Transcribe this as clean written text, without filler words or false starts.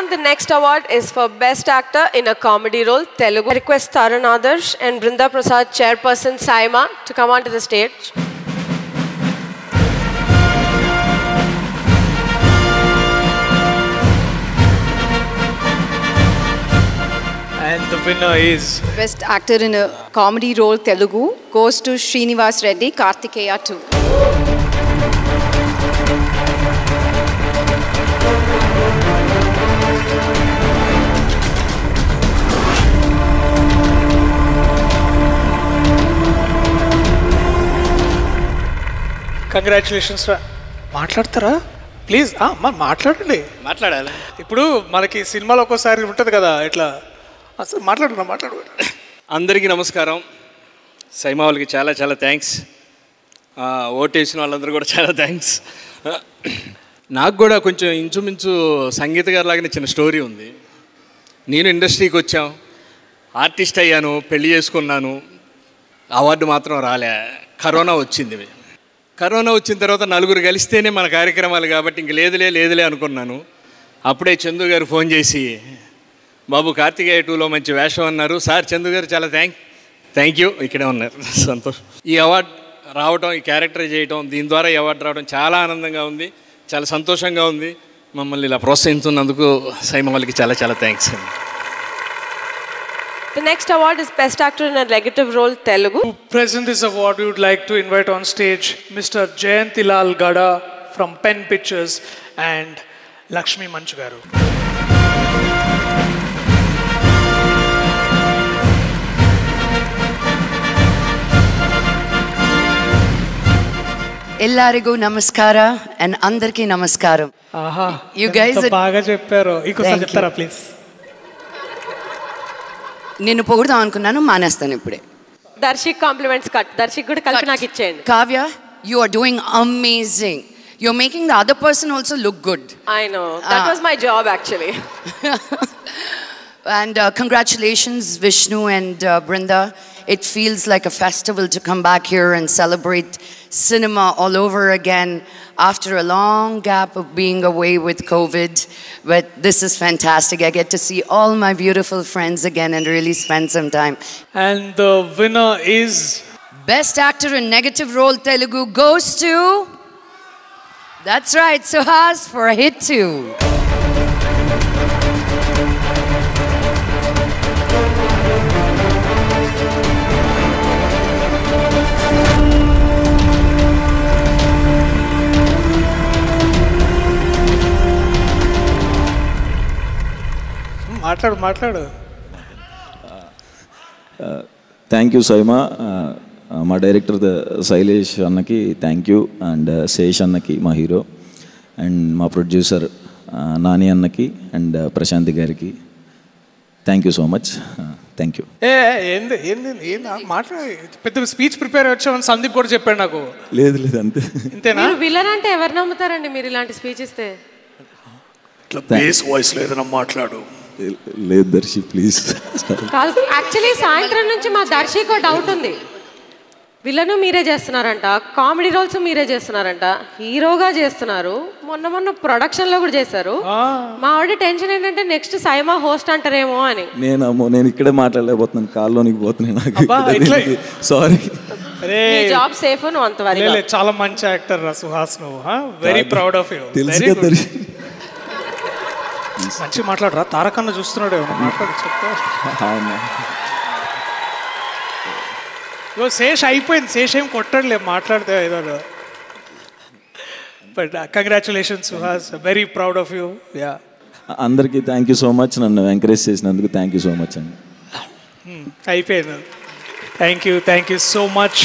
the next award is for Best Actor in a Comedy Role, Telugu. I request Tarun Adarsh and Brinda Prasad, Chairperson SIIMA, to come onto the stage. And the winner is Best Actor in a Comedy Role, Telugu, goes to Srinivas Reddy, Kartikeya 2. Congratulations రా. మాట్లాడతారా please? మాట్లాడండి. మాట్లాడాలి. ఇప్పుడు మనకి సినిమాలో ఒక్కోసారి ఉంటుంది కదా ఇట్లా, అసలు మాట్లాడు. అందరికీ నమస్కారం. సైమా వాళ్ళకి చాలా చాలా థ్యాంక్స్. ఓటేసిన వాళ్ళందరూ కూడా చాలా థ్యాంక్స్. నాకు కూడా కొంచెం ఇంచుమించు సంగీత గారి లాగానే చిన్న స్టోరీ ఉంది. నేను ఇండస్ట్రీకి వచ్చాం, ఆర్టిస్ట్ అయ్యాను, పెళ్లి చేసుకున్నాను, అవార్డు మాత్రం రాలే. కరోనా వచ్చింది. కరోనా వచ్చిన తర్వాత నలుగురు కలిస్తేనే మన కార్యక్రమాలు కాబట్టి ఇంక లేదులే అనుకున్నాను. అప్పుడే చందు గారు ఫోన్ చేసి, బాబు కార్తికేయ 2లో మంచి వేషం అన్నారు. సార్ చందు గారు చాలా థ్యాంక్ యూ, ఇక్కడే ఉన్నారు. సంతోషం. ఈ అవార్డు రావడం, ఈ క్యారెక్టర్ చేయడం, దీని ద్వారా ఈ అవార్డు రావడం చాలా ఆనందంగా ఉంది, చాలా సంతోషంగా ఉంది. మమ్మల్ని ఇలా ప్రోత్సహిస్తున్నందుకు సైమా వాళ్ళకి చాలా చాలా థ్యాంక్స్ అండి. The next award is Best Actor in a Negative Role, Telugu. To present this award, we would like to invite on stage Mr. Jayantilal Gada from Pen Pictures and Lakshmi Manchu garu. ఎల్లరిಗೂ నమస్కార and అందరికీ నమస్కారం. You guys బాగా చెప్పారు. ఇంకోసారి చెప్తారా please? నేను పొగుడుదాం అనుకున్నాను, మానేస్తాను ఇప్పుడే. Darshik compliments cut. దర్శిక్ కూడా కలిపి నాకు ఇచ్చేయండి. Kavya, you are doing amazing. You're making the other person also look good. I know. That was my job actually. And congratulations Vishnu and Brinda. It feels like a festival to come back here and celebrate cinema all over again after a long gap of being away with COVID. But this is fantastic. I get to see all my beautiful friends again and really spend some time. And the winner is Best Actor in Negative Role, Telugu, goes to... That's right, Suhas for a hit 2. మాట్లాడు. Thank you SIIMA. మా director Shailesh అన్నకి thank you, and Sesh అన్నకి మా hero, and మా producer Nani అన్నకి and Prashanti గారికి thank you so much. Thank you. ఏంది మాట్లాడి పెద్ద స్పీచ్ ప్రిపేర్ వచ్చామని సందీప్ కూడా చెప్పాడు నాకు. లేదు అంతే. ఇంతేనా? విలన్ అంటే ఎవరు నమ్ముతారండి మీరు ఇలాంటి స్పీచ్ ఇస్తే? బేస్ వాయిస్ లో ఏదైనా మాట్లాడు. లేదు దర్శి ప్లీజ్. యాక్చువల్లీ సాయంత్రం నుంచి మా దర్శికి డౌట్ ఉంది. విలను మీరే చేస్తున్నారంట, కామెడీ రోల్స్ మీరే చేస్తున్నారంట, హీరోగా చేస్తున్నారు, మొన్న ప్రొడక్షన్ లో కూడా చేశారు. మా ఆవిడ టెన్షన్ ఏంటంటే నెక్స్ట్ సైమా హోస్ట్ అంటారేమో అని. నేను ఇక్కడే మాట్లాడలేకపోతున్నాను, కాల్లోనికి పోతున్నాను. సారీ. Job safe. నువ్వు అంతవరకు చాలా మంచి యాక్టర్ రా సుహాస్, నువ్వు వెరీ ప్రౌడ్ ఆఫ్ యూ. తెలుసు దర్శి. మంచి మాట్లాడరా. తారకన్న చూస్తున్నాడు, మాట్లాడు చెప్తా. శేష్ అయిపోయింది, శేష్ ఏం కొట్టడలే, మాట్లాడితే ఏదో. But congratulations Suhas, very proud of you. Yeah, అందరికీ థ్యాంక్ యూ సో మచ్. నన్ను ఎంకరేజ్ చేసినందుకు థ్యాంక్ యూ సో మచ్ అండి. అయిపోయింది. Thank you so much.